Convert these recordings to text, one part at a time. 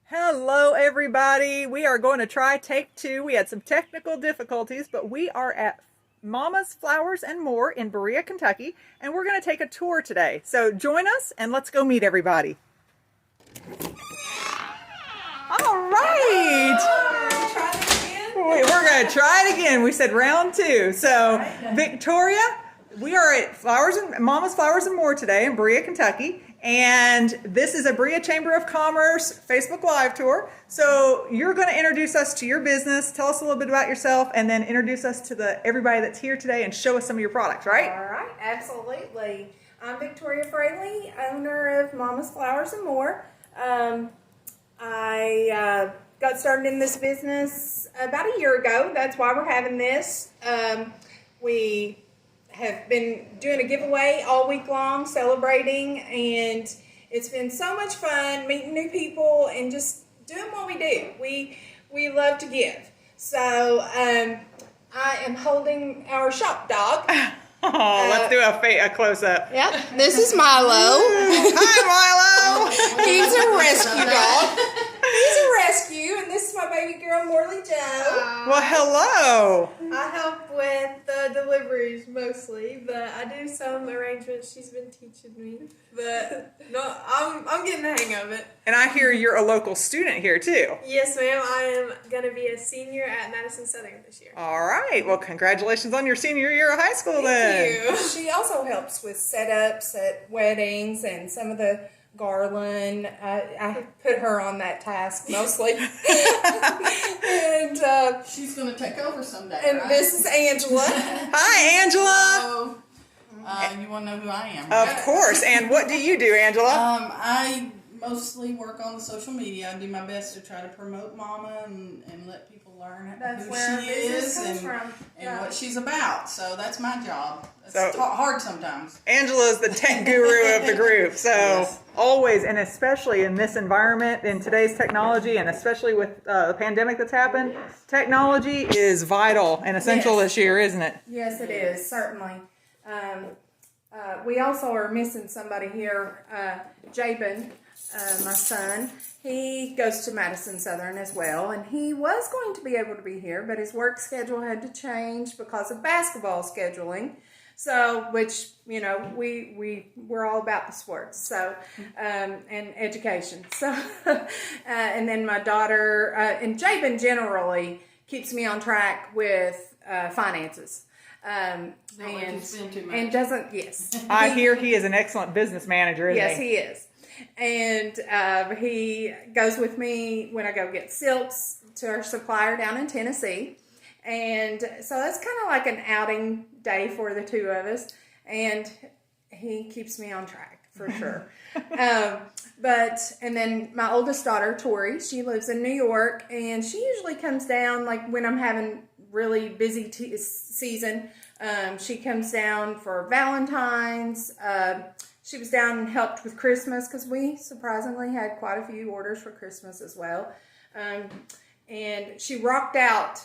Hello, everybody. We are going to try take two. We had some technical difficulties, but we are at Momma's Flowers and More in Berea, Kentucky, and we're going to take a tour today. So join us and let's go meet everybody. All right. Wait, we're going to try it again. We said round two. So Victoria, we are at Momma's Flowers and More today in Berea, Kentucky. And this is a Berea Chamber of Commerce Facebook Live tour. So you're going to introduce us to your business, tell us a little bit about yourself, and then introduce us to everybody that's here today and show us some of your products, right? All right, absolutely. I'm Victoria Fraley, owner of Mommas Flowers and More. I got started in this business about a year ago. That's why we're having this. We have been doing a giveaway all week long, celebrating, and it's been so much fun meeting new people and just doing what we do. We love to give. So I am holding our shop dog. Oh, let's do a close-up. Yep, this is Milo. Hi, Milo. He's a rescue dog. He's a rescue, and this is my baby girl, Morley Joe. Well, hello. I help with the deliveries mostly, but I do some arrangements she's been teaching me. But no, I'm getting the hang of it. And I hear you're a local student here, too. Yes, ma'am. I am going to be a senior at Madison Southern this year. All right. Well, congratulations on your senior year of high school then. Thank you. She also helps with setups at weddings and some of the garland. I put her on that task mostly. And she's going to take over someday, and right? this is Angela. Hi, Angela. So, you want to know who I am? Of right? course. And what do you do, Angela? I mostly work on the social media. I do my best to try to promote Momma and let people learn That's who where she business is comes from. and what she's about. So that's my job. It's So- hard sometimes. Angela's the tech guru of the group. So Yes. always, and especially in this environment, in today's technology, and especially with the pandemic that's happened, technology is vital and essential Yes. this year, isn't it? Yes, it is, certainly. We also are missing somebody here. Jabin, my son, he goes to Madison Southern as well, and he was going to be able to be here, but his work schedule had to change because of basketball scheduling. So, which, you know, we're all about the sports, so, and education. So, and then my daughter, and Jabin generally keeps me on track with finances. Don't let you spend too much. And doesn't, yes. I hear he is an excellent business manager, isn't Yes, he? he is. And he goes with me when I go get silks to our supplier down in Tennessee. And so that's kind of like an outing day for the two of us. And he keeps me on track for sure. And then my oldest daughter, Tori, she lives in New York, and she usually comes down like when I'm having really busy season. She comes down for Valentine's. She was down and helped with Christmas because we surprisingly had quite a few orders for Christmas as well. And she rocked out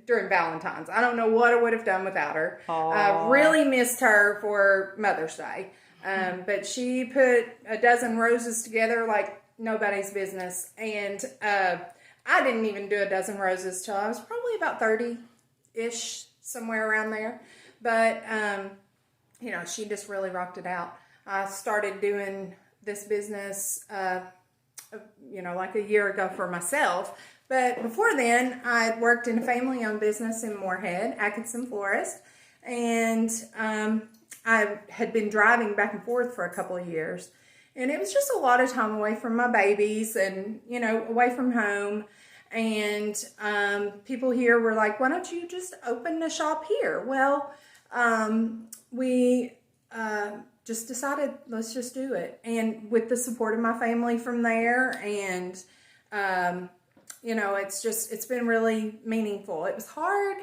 during Valentine's. I don't know what I would have done without her. I really missed her for Mother's Day. But she put a dozen roses together like nobody's business. And I didn't even do a dozen roses till I was probably about 30-ish, somewhere around there. But, you know, she just really rocked it out. I started doing this business, you know, like a year ago for myself. But before then, I had worked in a family-owned business in Moorhead, Atkinson Florist. And I had been driving back and forth for a couple of years. And it was just a lot of time away from my babies and, you know, away from home. And people here were like, why don't you just open a shop here? Well, we just decided, let's just do it. And with the support of my family from there, and, you know, it's been really meaningful. It was hard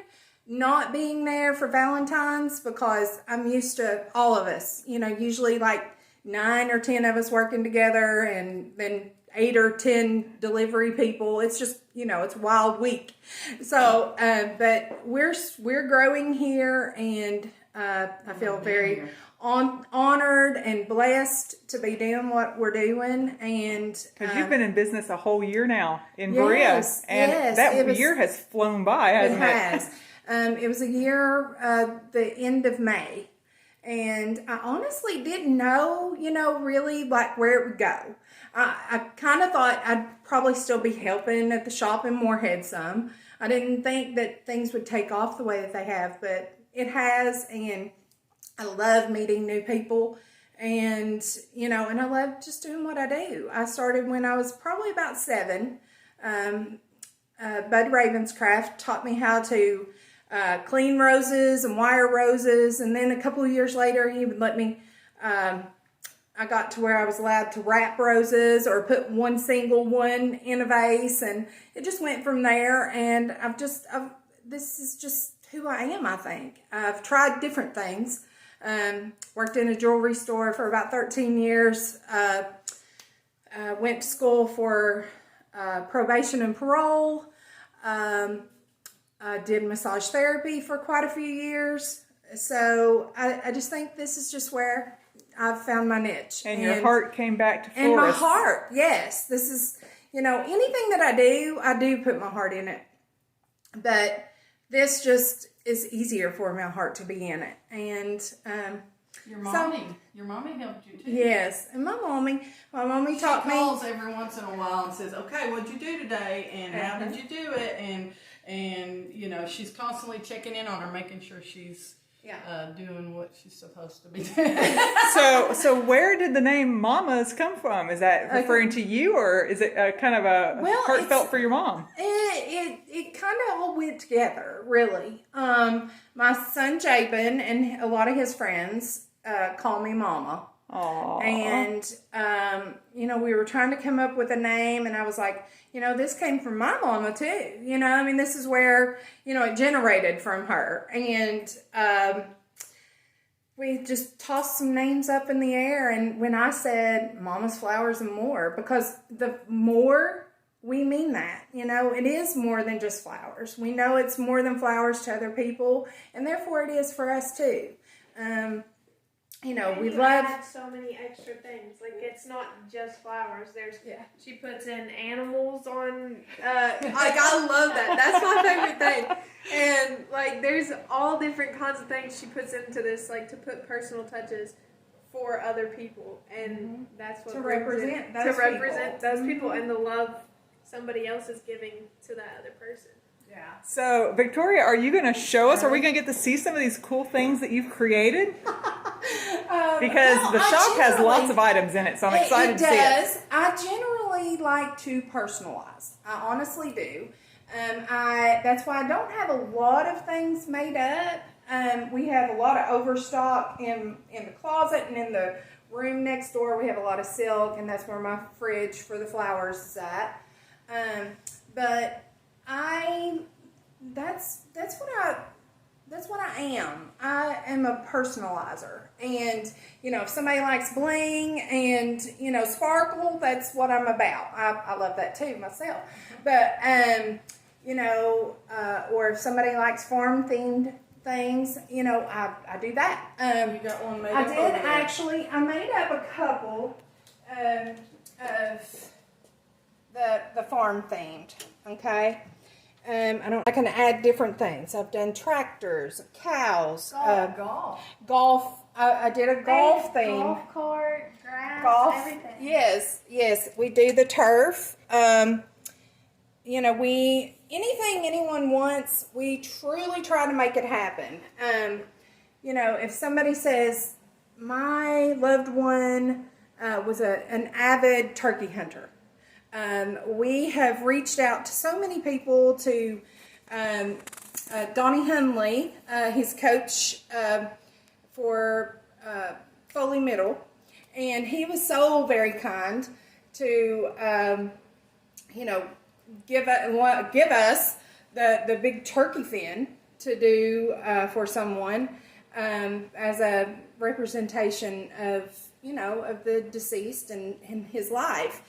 not being there for Valentine's because I'm used to all of us, you know, usually like 9 or 10 of us working together, and then 8 or 10 delivery people. It's just, you know, it's a wild week. So, but we're growing here, and I feel very honored and blessed to be doing what we're doing. And Because you've been in business a whole year now in yes, Berea, and yes, that year has flown by, hasn't it? It has. It was a year, the end of May. And I honestly didn't know, really like where it would go. I kind of thought I'd probably still be helping at the shop in Moorhead some. I didn't think that things would take off the way that they have, but it has. And I love meeting new people. And, and I love just doing what I do. I started when I was probably about 7. Bud Ravenscraft taught me how to clean roses and wire roses, and then a couple of years later he would let me I got to where I was allowed to wrap roses or put one single one in a vase, and it just went from there. And this is just who I am. I think I've tried different things. Worked in a jewelry store for about 13 years. Went to school for probation and parole. Did massage therapy for quite a few years. So I just think this is just where I've found my niche. And your heart came back to florist. And my heart, yes. This is, anything that I do put my heart in it. But this just is easier for my heart to be in it. And your mommy helped you too. Yes, and my mommy taught me. She calls every once in a while and says, "Okay, what'd you do today? And how did you do it?" And she's constantly checking in on her, making sure she's doing what she's supposed to be doing. So where did the name Mommas come from? Is that referring to you, or is it kind of a heartfelt for your mom? It kind of all went together, really. My son Jabin and a lot of his friends call me Momma. Aww. And, we were trying to come up with a name, and I was like, this came from my mama too. This is where, it generated from her. And we just tossed some names up in the air. And when I said Mommas Flowers and More, because the more, we mean that. It is more than just flowers. We know it's more than flowers to other people, and therefore it is for us too. We love so many extra things. Like, it's not just flowers. She puts in animals on. I love that. That's my favorite thing. And there's all different kinds of things she puts into this, to put personal touches for other people, and that's what to represent those people and the love somebody else is giving to that other person. Yeah. So, Victoria, are you going to show us? Are we going to get to see some of these cool things that you've created? Because the shop has lots of items in it, so I'm excited to see it. It does. I generally like to personalize. I honestly do. That's why I don't have a lot of things made up. We have a lot of overstock in the closet, and in the room next door we have a lot of silk, and that's where my fridge for the flowers is at. But that's what I am. I am a personalizer. And, if somebody likes bling and, sparkle, that's what I'm about. I love that too myself. But, or if somebody likes farm themed things, I do that. You got one made up? I did actually. I made up a couple of the farm themed, okay? I can add different things. I've done tractors, cows, golf. I did a golf theme. Golf cart, grass, everything. Yes. We do the turf. Anything anyone wants, we truly try to make it happen. If somebody says, my loved one was an avid turkey hunter. We have reached out to so many people, to Donnie Hunley, his coach for Foley Middle, and he was so very kind to, give us the big turkey fin to do for someone as a representation of the deceased and his life.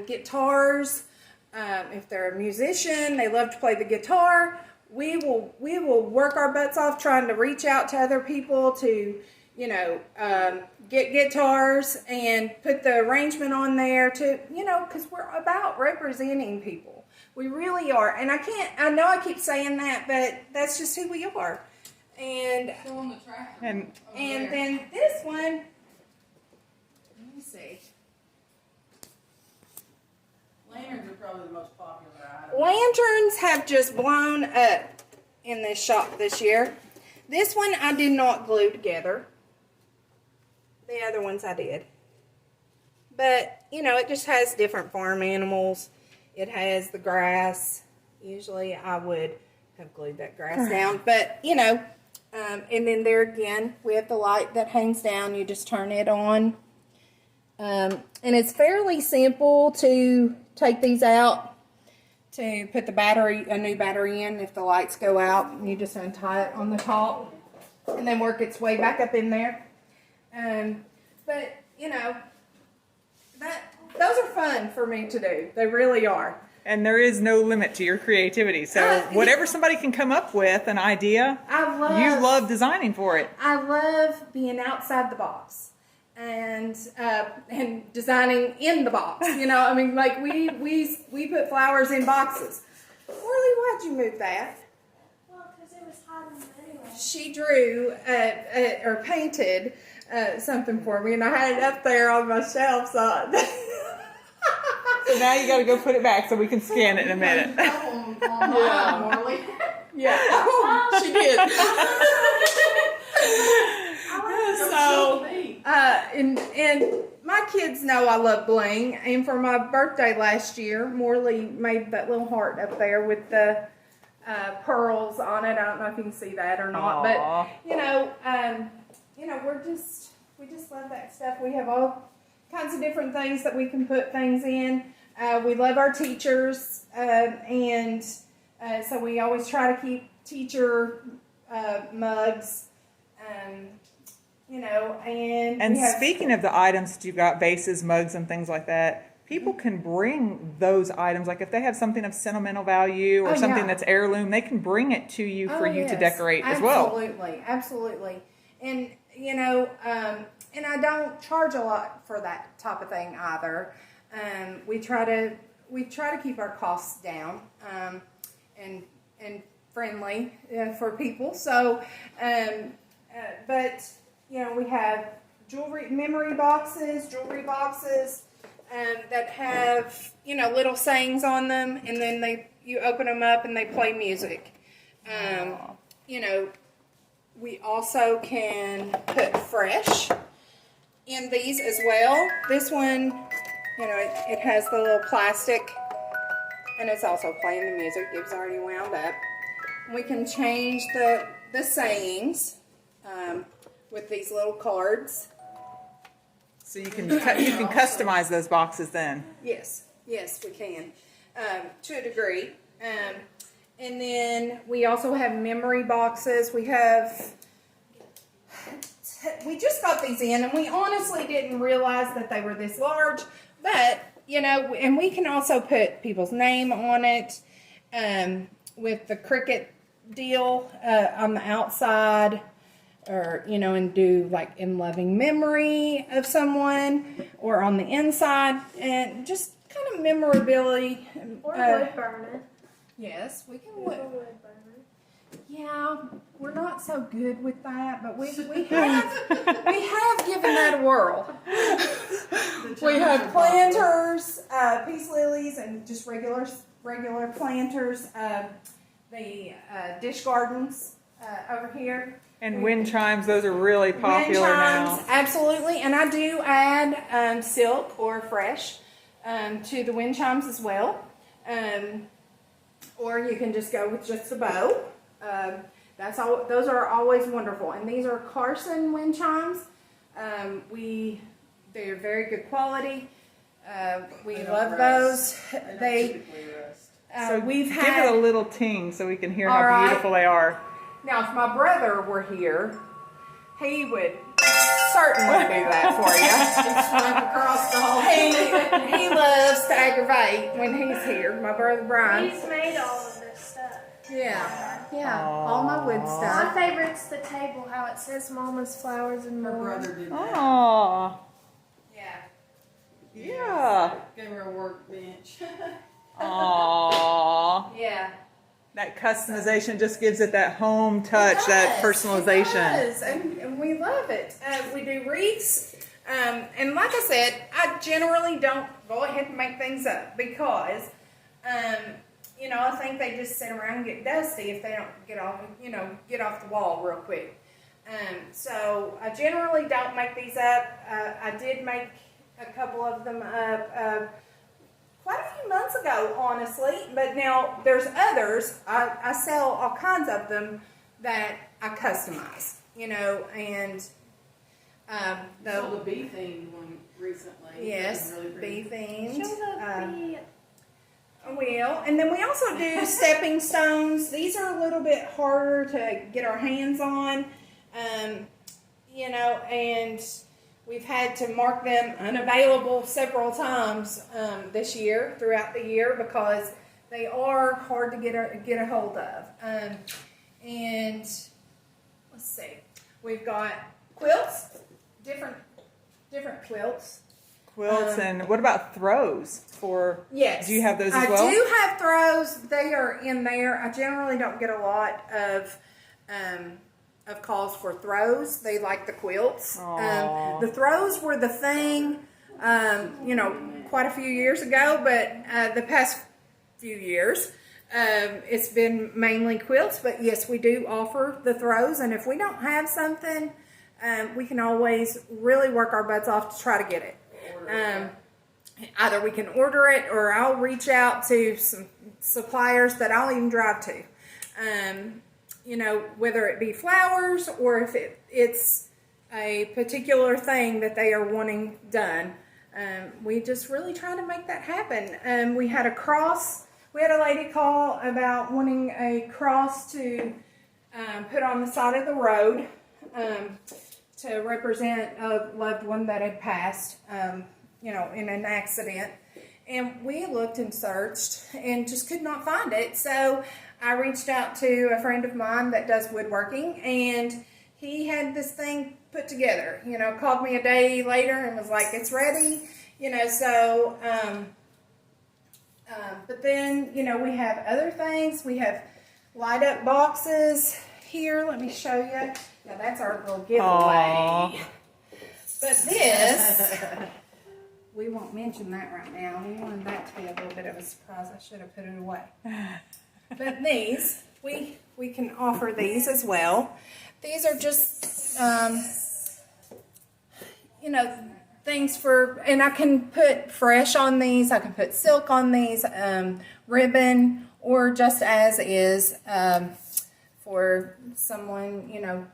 Guitars, if they're a musician, they love to play the guitar. We will work our butts off trying to reach out to other people to, get guitars and put the arrangement on there to, because we're about representing people. We really are. And I know I keep saying that, but that's just who we are. And on the track. And then this one, let me see. Lanterns are probably the most popular item. Lanterns have just blown up in this shop this year. This one I did not glue together. The other ones I did. But, it just has different farm animals. It has the grass. Usually I would have glued that grass down. But, and then there again, we have the light that hangs down. You just turn it on. And it's fairly simple to take these out, to put a new battery in if the lights go out. You just untie it on the top and then work its way back up in there. But, those are fun for me to do. They really are. And there is no limit to your creativity. So whatever somebody can come up with, an idea, you love designing for it. I love being outside the box and designing in the box. We put flowers in boxes. Orly, why'd you move that? Well, because it was hiding them anyway. She drew or painted something for me, and I had it up there on my shelf. So now you got to go put it back so we can scan it in a minute. Yeah, she did. And my kids know I love bling. And for my birthday last year, Morley made that little heart up there with the pearls on it. I don't know if you can see that or not. Aww. But we just love that stuff. We have all kinds of different things that we can put things in. We love our teachers, and so we always try to keep teacher mugs, And speaking of the items that you've got, vases, mugs, and things like that, people can bring those items. Like if they have something of sentimental value or something that's heirloom, they can bring it to you for you to decorate as well. Absolutely. And, and I don't charge a lot for that type of thing either. We try to keep our costs down, and friendly for people. So, but we have jewelry boxes that have little sayings on them, and then you open them up and they play music. We also can put fresh in these as well. This one, it has the little plastic, and it's also playing the music. It was already wound up. We can change the sayings with these little cards. So you can customize those boxes then. Yes, we can, to a degree. And then we also have memory boxes. We just got these in, and we honestly didn't realize that they were this large. But, and we can also put people's name on it with the Cricut deal on the outside, or, and do like in loving memory of someone, or on the inside, and just kind of memorability. Or wood burner. Yes, we can Wood burner. Yeah, we're not so good with that, but we have given that a whirl. We have planters, peace lilies, and just regular planters. The dish gardens over here. And wind chimes, those are really popular now. Absolutely, and I do add silk or fresh to the wind chimes as well. Or you can just go with just a bow. Those are always wonderful, and these are Carson wind chimes. They're very good quality. We love those. Give it a little ting so we can hear how beautiful they are. Now, if my brother were here, he would certainly do that for you. He loves to aggravate when he's here. My brother Brian. He's made all of this stuff. Yeah. All my wood My stuff. favorite's the table, how it says Mommas Flowers and Her More. brother did that. Aw. Yeah. Gave her a workbench. Aw. Yeah. That customization just gives it that home touch, that personalization. It does, and we love it. We do wreaths, and like I said, I generally don't go ahead and make things up because, I think they just sit around and get dusty if they don't get off the wall real quick. So I generally don't make these up. I did make a couple of them up quite a few months ago, honestly, but now there's others. I sell all kinds of them that I customize, and Sold a bee themed one recently. yes, Really pretty. bee themed. Show the bee. And then we also do stepping stones. These are a little bit harder to get our hands on, and we've had to mark them unavailable several times this year, throughout the year, because they are hard to get a hold of. And let's see, we've got quilts, different quilts. Quilts, and what about throws for? Yes. Do you have those as well? I do have throws. They are in there. I generally don't get a lot of calls for throws. They like the quilts. The throws were the thing, quite a few years ago, but the past few years, it's been mainly quilts. But yes, we do offer the throws, and if we don't have something, we can always really work our butts off to try to get it. Either we can order it, or I'll reach out to some suppliers that I'll even drive to. Whether it be flowers or if it's a particular thing that they are wanting done. We just really try to make that happen. We had a lady call about wanting a cross to put on the side of the road to represent a loved one that had passed, in an accident. And we looked and searched and just could not find it. So I reached out to a friend of mine that does woodworking, and he had this thing put together. Called me a day later and was like, "It's ready." But then, we have other things. We have light up boxes here. Let me show you. Now that's our little giveaway. Aww. But this, we won't mention that right now. We wanted that to be a little bit of a surprise. I should have put it away. But these, we can offer these as well. These are just, things for, and I can put fresh on these. I can put silk on these, ribbon, or just as is, for someone,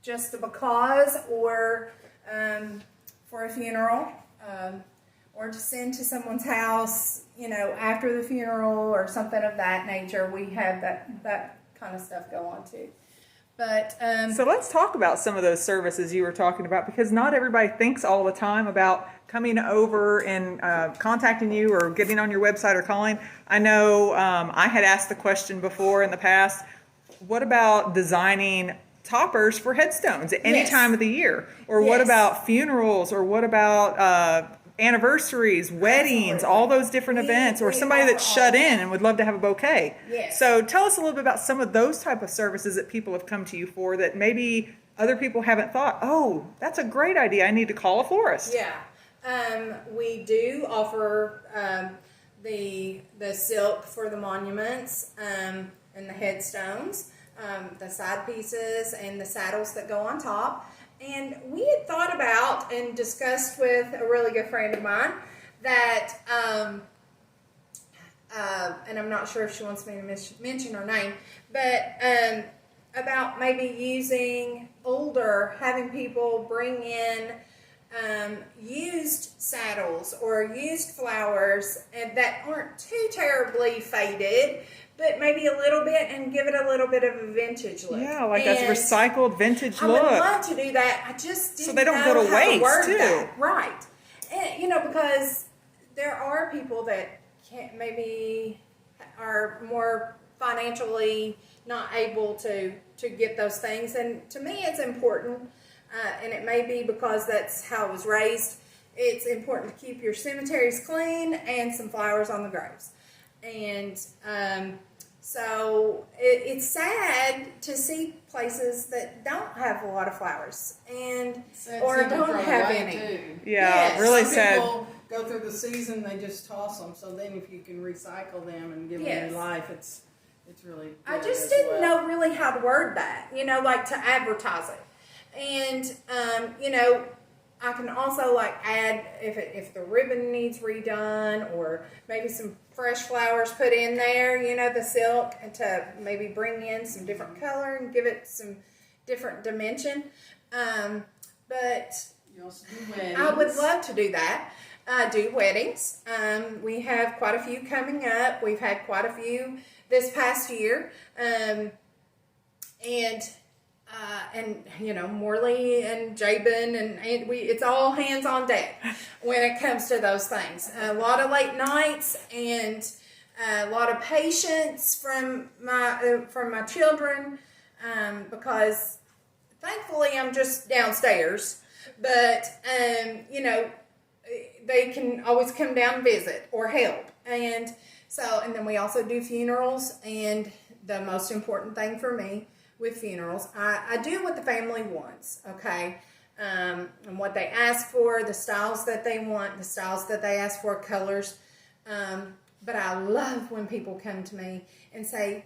just because, or for a funeral, or to send to someone's house, after the funeral or something of that nature. We have that kind of stuff go on too. But so let's talk about some of those services you were talking about, because not everybody thinks all the time about coming over and contacting you or getting on your website or calling. I know I had asked the question before in the past, what about designing toppers for headstones at any time of the year? Or what about funerals? Or what about anniversaries, weddings, Absolutely. all those different events? Or somebody that's shut in and would love to have a bouquet. Yes. So tell us a little bit about some of those type of services that people have come to you for that maybe other people haven't thought, oh, that's a great idea, I need to call a florist. Yeah. We do offer the silk for the monuments and the headstones, the side pieces and the saddles that go on top. And we had thought about and discussed with a really good friend of mine that, and I'm not sure if she wants me to mention her name, but about maybe having people bring in used saddles or used flowers that aren't too terribly faded, but maybe a little bit, and give it a little bit of a vintage look. Yeah, like a recycled vintage look. I would love to do that. I just didn't So they don't know go to how waste, word too. that. Right. And, because there are people that maybe are more financially not able to get those things. And to me, it's important, and it may be because that's how I was raised. It's important to keep your cemeteries clean and some flowers on the graves. And so it's sad to see places that don't have a lot of flowers and or don't have any. Too. Yeah, Yes. really Some sad. people go through the season, they just toss them. So then, if you can recycle them and give them new life, it's really good. I just didn't know really how to word that, like to advertise it. And I can also like add if the ribbon needs redone, or maybe some fresh flowers put in there, the silk, and to maybe bring in some different color and give it some different dimension. But You also do weddings. I would love to do that. Do weddings. We have quite a few coming up. We've had quite a few this past year. And Morley and Jabin and it's all hands on deck when it comes to those things. A lot of late nights and a lot of patience from my children, because thankfully I'm just downstairs, but they can always come down and visit or help. And then we also do funerals, and the most important thing for me with funerals, I do what the family wants, okay? And what they ask for, the styles that they want, the styles that they ask for, colors. But I love when people come to me and say,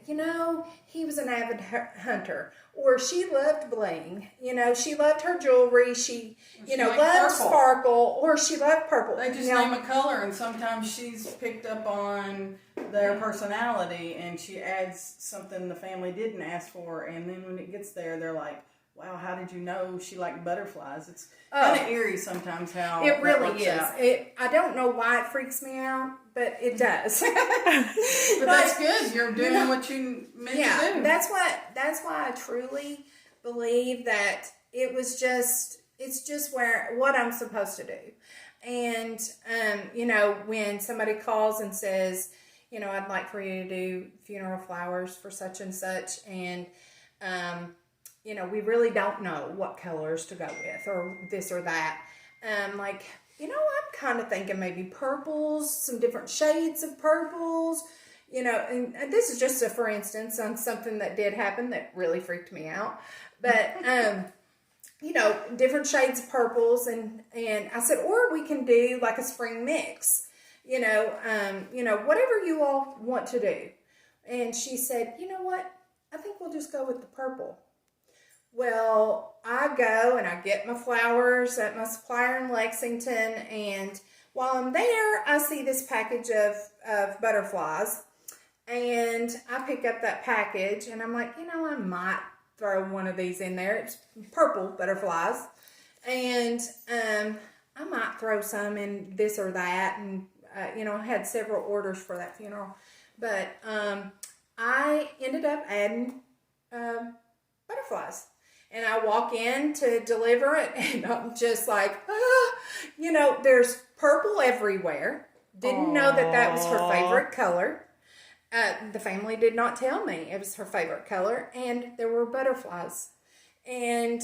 he was an avid hunter, or she loved bling, she loved her jewelry, she loved purple. sparkle, or she loved purple. They just name a color, and sometimes she's picked up on their personality, and she adds something the family didn't ask for, and then when it gets there, they're like, wow, how did you know she liked butterflies? It's kind of eerie sometimes how it really is. Out. I don't know why it freaks me out, but it does. But that's good. You're doing what you meant to do. That's why I truly believe that it's just what I'm supposed to do. And when somebody calls and says, I'd like for you to do funeral flowers for such and such, and we really don't know what colors to go with, or this or that. I'm kind of thinking maybe purples, some different shades of purples, and this is just for instance on something that did happen that really freaked me out. But, different shades of purples, and I said, or we can do like a spring mix, whatever you all want to do. And she said, you know what? I think we'll just go with the purple. Well, I go and I get my flowers at my supplier in Lexington, and while I'm there, I see this package of butterflies, and I pick up that package, and I'm like, I might throw one of these in there. It's purple butterflies, and I might throw some in this or that, and I had several orders for that funeral, but I ended up adding butterflies. And I walk in to deliver it, and I'm just like, there's purple everywhere. Didn't know that was her favorite color. The family did not tell me it was her favorite color, and there were butterflies. And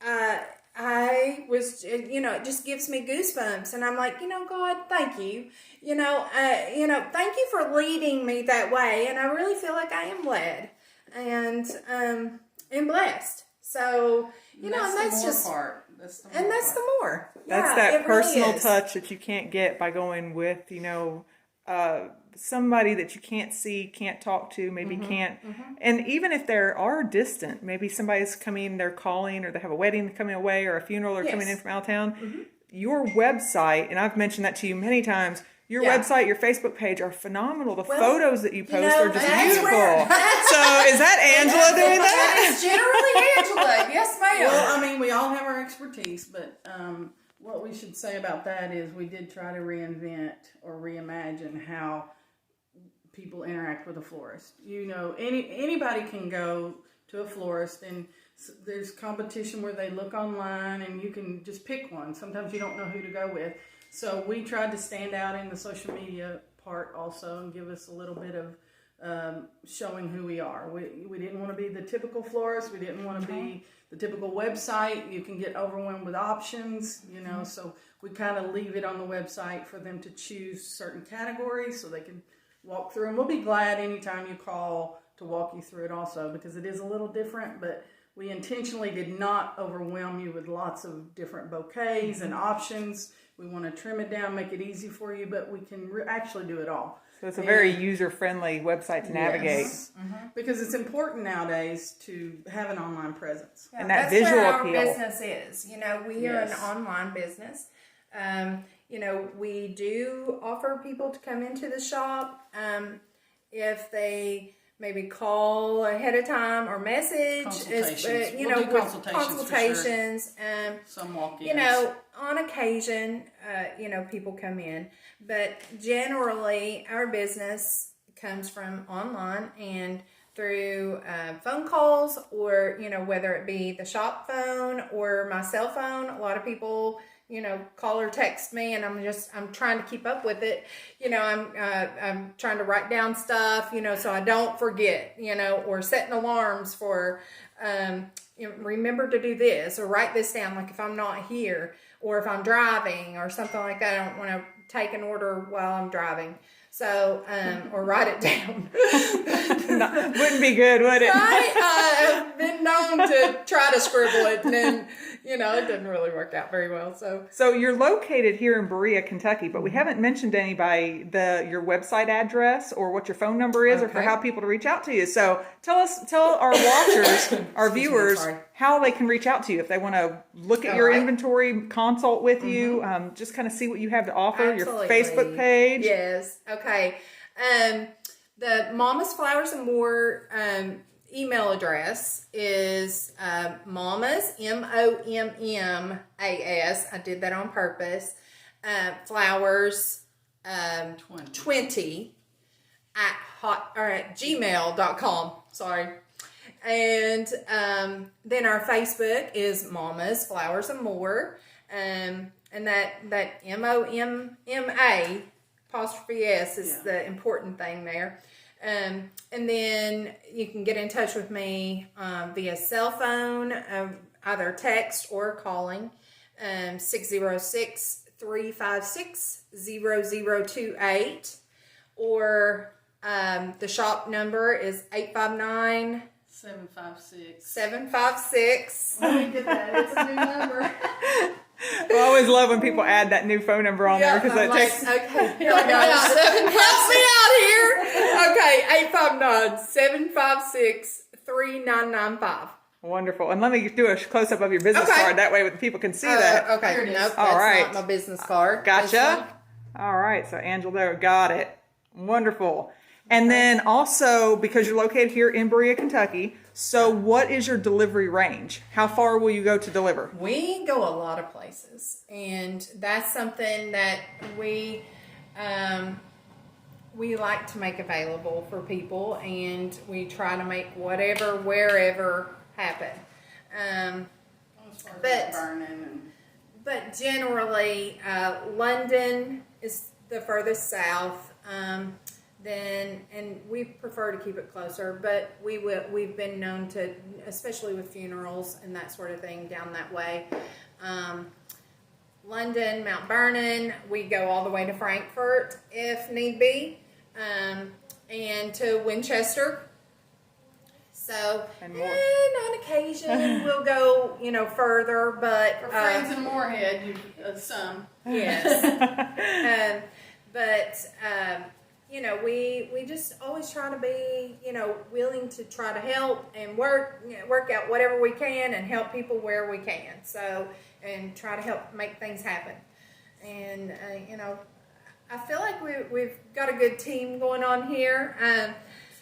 I was, it just gives me goosebumps. And I'm like, God, thank you. Thank you for leading me that way. And I really feel like I am led and blessed. So, and that's just part. That's the more. That's that personal touch that you can't get by going with, somebody that you can't see, can't talk to, maybe can't. And even if they are distant, maybe somebody's coming, they're calling, or they have a wedding coming away, or a funeral, or coming in from out of town. Your website, and I've mentioned that to you many times, your website, your Facebook page are phenomenal. The photos that you post are just beautiful. So is that Angela doing that? That is generally Angela. Yes, ma'am. Well, we all have our expertise, but what we should say about that is we did try to reinvent or reimagine how people interact with a florist. Anybody can go to a florist, and there's competition where they look online and you can just pick one. Sometimes you don't know who to go with. So we tried to stand out in the social media part also and give us a little bit of showing who we are. We didn't want to be the typical florist. We didn't want to be the typical website. You can get overwhelmed with options, you know, so we kind of leave it on the website for them to choose certain categories so they can walk through. And we'll be glad anytime you call to walk you through it also, because it is a little different, but we intentionally did not overwhelm you with lots of different bouquets and options. We want to trim it down, make it easy for you, but we can actually do it all. So it's a very user-friendly website to navigate. Yes. Because it's important nowadays to have an online presence. And that that's visual where appeal. Our business is. You know, we are an online business. You know, we do offer people to come into the shop if they maybe call ahead of time or message. Consultations. You We'll know, do with consultations. Some walk-ins. You know, on occasion, you know, people come in, but generally our business comes from online and through phone calls, or, you know, whether it be the shop phone or my cell phone. A lot of people, you know, call or text me, and I'm trying to keep up with it. You know, I'm trying to write down stuff, you know, so I don't forget, you know, or setting alarms for, you know, remember to do this or write this down. Like if I'm not here or if I'm driving or something like that, I don't want to take an order while I'm driving. So, or write it down. Wouldn't be good, would it? Right? I've been known to try to scribble it, and then, you know, it didn't really work out very well. So you're located here in Berea, Kentucky, but we haven't mentioned anybody your website address or what your phone number is, or for how people to reach out to you. So tell our watchers, our viewers, how they can reach out to you if they want to look at your inventory, consult with you, just kind of see what you have to offer. Absolutely. Your Facebook page. Yes. Okay. The Mommas Flowers and More email address is Mommas, Mommas. I did that on purpose. Flowers 20 at gmail.com. Sorry. And then our Facebook is Mommas Flowers and More. And that MOMMA apostrophe S is the important thing there. And then you can get in touch with me via cell phone, either text or calling, 606-356-0028, or the shop number is 859 756. Let me get that. It's a new number. I always love when people add that new phone number on there, because it takes. Okay, here we go. Help me out here. Okay, 859-756-3995. Wonderful. And let me do a close up of your business card. That way people can see that. Okay, Here it is. nope, All that's right. not my business card. Gotcha. All right. So Angela, got it. Wonderful. And then also, because you're located here in Berea, Kentucky, so what is your delivery range? How far will you go to deliver? We go a lot of places, and that's something that we like to make available for people, and we try to make whatever, wherever happen. But generally, London is the furthest south. And we prefer to keep it closer, but we've been known to, especially with funerals and that sort of thing, down that way. London, Mount Vernon, we go all the way to Frankfurt if need be, and to Winchester. So, and on occasion we'll go, further, but For friends in Moorhead, some. Yes. We just always try to be, willing to try to help and work out whatever we can and help people where we can. So, and try to help make things happen. And, I feel like we've got a good team going on here.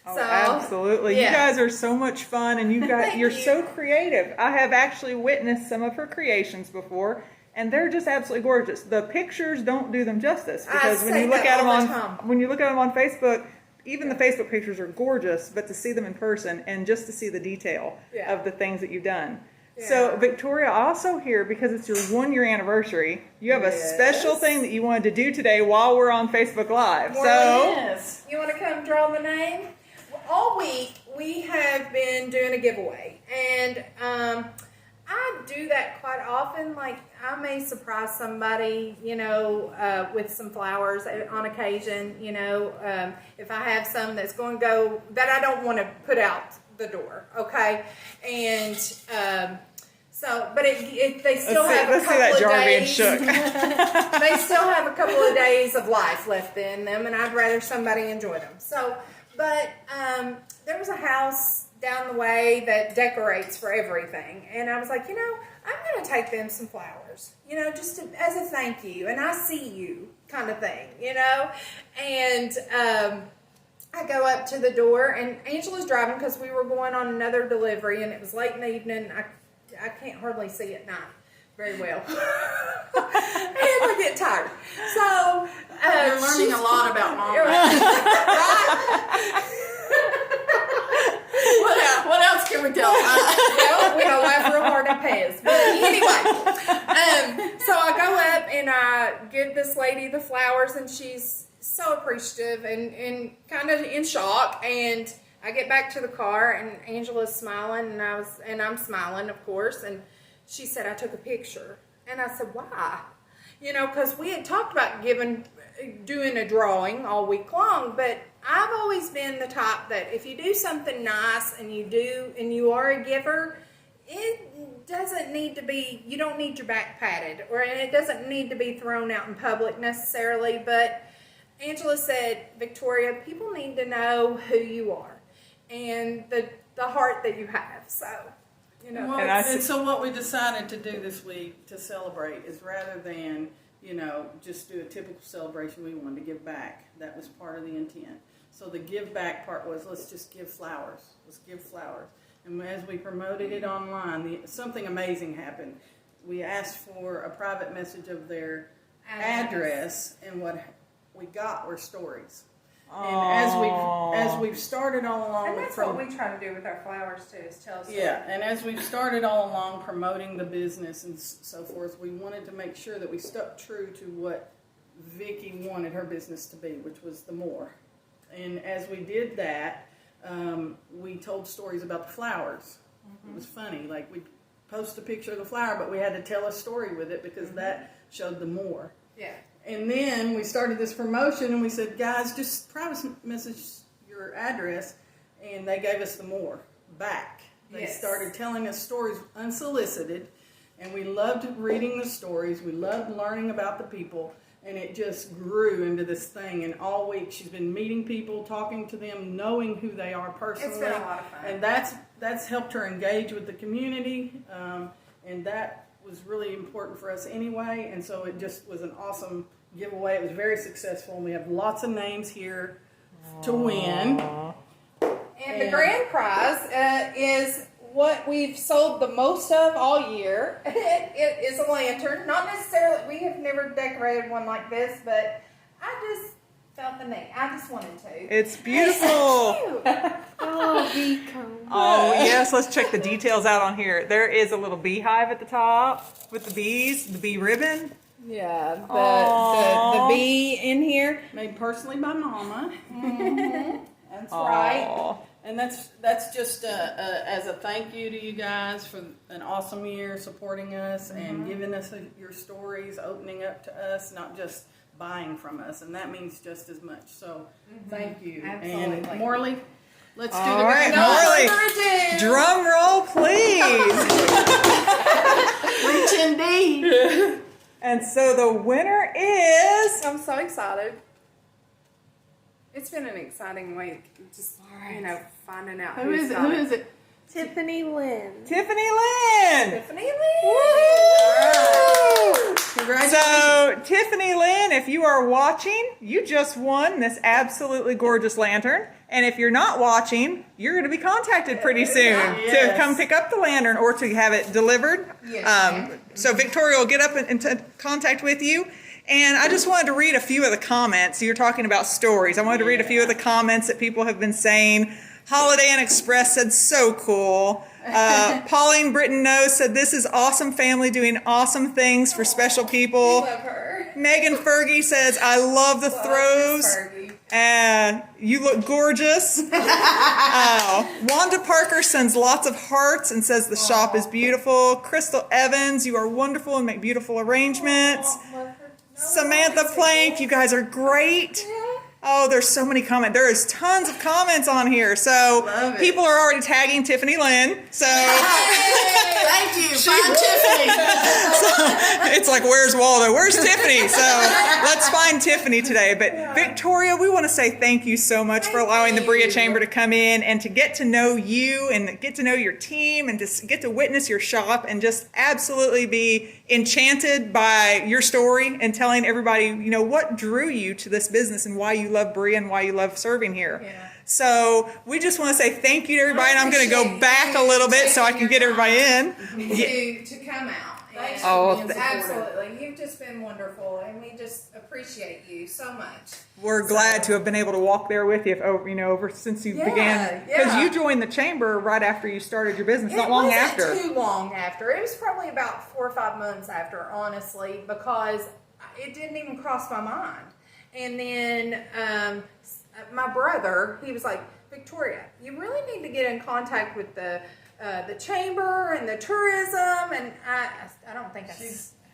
Absolutely. Yeah. You guys are so much fun, and you're so creative. I have actually witnessed some of her creations before. And they're just absolutely gorgeous. The pictures don't do them justice, because when you look at them on Facebook, even the Facebook pictures are gorgeous, but to see them in person and just to see the detail of the things that you've done. Yeah. So Victoria, also here, because it's your 1-year anniversary, you have a special thing that you wanted to do today while we're on Facebook Live. You want to come come draw the name. All week we have been doing a giveaway, and I do that quite often. Like, I may surprise somebody, with some flowers on occasion, if I have some that's going to go, that I don't want to put out the door, okay? And but they still have a couple of days. They still have a couple of days of life left in them, and I'd rather somebody enjoy them. But there was a house down the way that decorates for everything, and I was like, I'm going to take them some flowers, just as a thank you, and I see you kind of thing, and I go up to the door, and Angela's driving because we were going on another delivery, and it was late in the evening. I can't hardly see at night very well, and I get tired. So you're learning a lot about Momma. What else can we tell? Well, we don't laugh real hard at Pez. But anyway, so I go up and I give this lady the flowers, and she's so appreciative and kind of in shock. And I get back to the car, and Angela's smiling, and I'm smiling, of course. And she said, I took a picture. And I said, why? Because we had talked about doing a drawing all week long, but I've always been the type that if you do something nice and you are a giver, it doesn't need to be, you don't need your back patted, or it doesn't need to be thrown out in public necessarily. But Angela said, Victoria, people need to know who you are and the heart that you have. So, and so what we decided to do this week to celebrate is, rather than just do a typical celebration, we wanted to give back. That was part of the intent. So the give back part was, let's just give flowers. Let's give flowers. And as we promoted it online, something amazing happened. We asked for a private message of their address, and what we got were stories. And as we've started all along, and that's what we try to do with our flowers too, is tell us. Yeah, and as we've started all along promoting the business and so forth, we wanted to make sure that we stuck true to what Vicki wanted her business to be, which was the more. And as we did that, we told stories about the flowers. Mm-hmm. It was funny, like we'd post a picture of the flower, but we had to tell a story with it because that showed the more. Yeah. And then we started this promotion, and we said, guys, just private message your address, and they gave us the more back. They started telling us stories unsolicited, and we loved reading the stories. We loved learning about the people, and it just grew into this thing. And all week she's been meeting people, talking to them, knowing who they are personally. It's been a lot of fun. And that's helped her engage with the community, and that was really important for us anyway, and so it just was an awesome giveaway. It was very successful, and we have lots of names here to win. And the grand prize is what we've sold the most of all year. It is a lantern. Not necessarily, we have never decorated one like this, but I just felt the need. I just wanted to. It's beautiful. Oh, beacon. Oh, yes. Let's check the details out on here. There is a little beehive at the top with the bees, the bee ribbon. Yeah, the bee in here. Made personally by Momma. Mm-hmm. That's right. And that's just as a thank you to you guys for an awesome year supporting us and giving us your stories, opening up to us, not just buying from us, and that means just as much. So thank you. Absolutely. And Morley, let's do All the right, Morley. Drum roll, please. Rich indeed. And so the winner is. I'm so excited. It's been an exciting week. Just finding out Who is it? Tiffany Lynn. Tiffany Lynn. Tiffany Lynn. Woo! Congratulations. So, Tiffany Lynn, if you are watching, you just won this absolutely gorgeous lantern. And if you're not watching, you're going to be contacted pretty soon to come pick up the lantern or to have it delivered. Yes, so Victoria will get up into contact with you. And I just wanted to read a few of the comments. You're talking about stories. I wanted to read a few of the comments that people have been saying. Holiday Inn Express said, so cool. Pauline Britton Knows said, this is awesome family doing awesome things for special people. Love her. Megan Fergie says, I love the throws. You look gorgeous. Wanda Parker sends lots of hearts and says the shop is beautiful. Crystal Evans, you are wonderful and make beautiful arrangements. Samantha Plank, you guys are great. Oh, there's so many comments. There is tons of comments on here. So people are already tagging Tiffany Lynn. So thank you, find Tiffany. It's like, where's Waldo? Where's Tiffany? So let's find Tiffany today. But Victoria, we want to say thank you so much for allowing the Berea Chamber to come in and to get to know you and get to know your team and to get to witness your shop and just absolutely be enchanted by your story and telling everybody, you know, what drew you to this business and why you love Berea and why you love serving here. Yeah. So we just want to say thank you to everybody, and I'm going to go back a little bit so I can get everybody in. To come out. Thanks Oh, for being Absolutely. You've just been wonderful, and we just appreciate you so much. We're glad to have been able to walk there with you, over since you began, because you joined the chamber right after you started your business, not long after. It wasn't too long after. It was probably about 4 or 5 months after, honestly, because it didn't even cross my mind. And then my brother, he was like, Victoria, you really need to get in contact with the chamber and the tourism. And I don't think I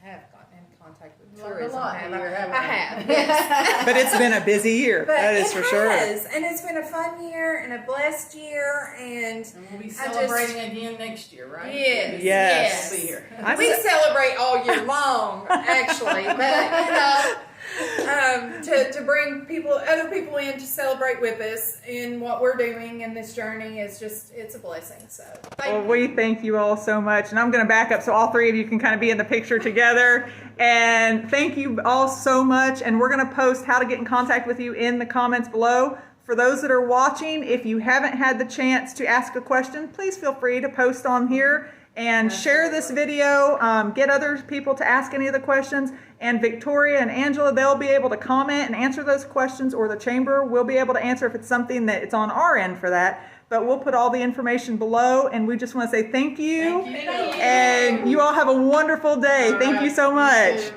have gotten in contact with tourism. I have, yes. But it's been a busy year. That is for sure. And it's been a fun year and a blessed year. And we'll be celebrating again next year, right? Yes. We'll be here. We celebrate all year long, actually. But, you know, to bring other people in to celebrate with us in what we're doing in this journey is just, it's a blessing. So we thank you all so much. And I'm going to back up so all three of you can kind of be in the picture together. And thank you all so much. And we're going to post how to get in contact with you in the comments below. For those that are watching, if you haven't had the chance to ask a question, please feel free to post on here and share this video. Get other people to ask any of the questions. And Victoria and Angela, they'll be able to comment and answer those questions, or the chamber will be able to answer if it's something that it's on our end for that. But we'll put all the information below, and we just want to say thank you. Thank you. And you all have a wonderful day. Thank you so much.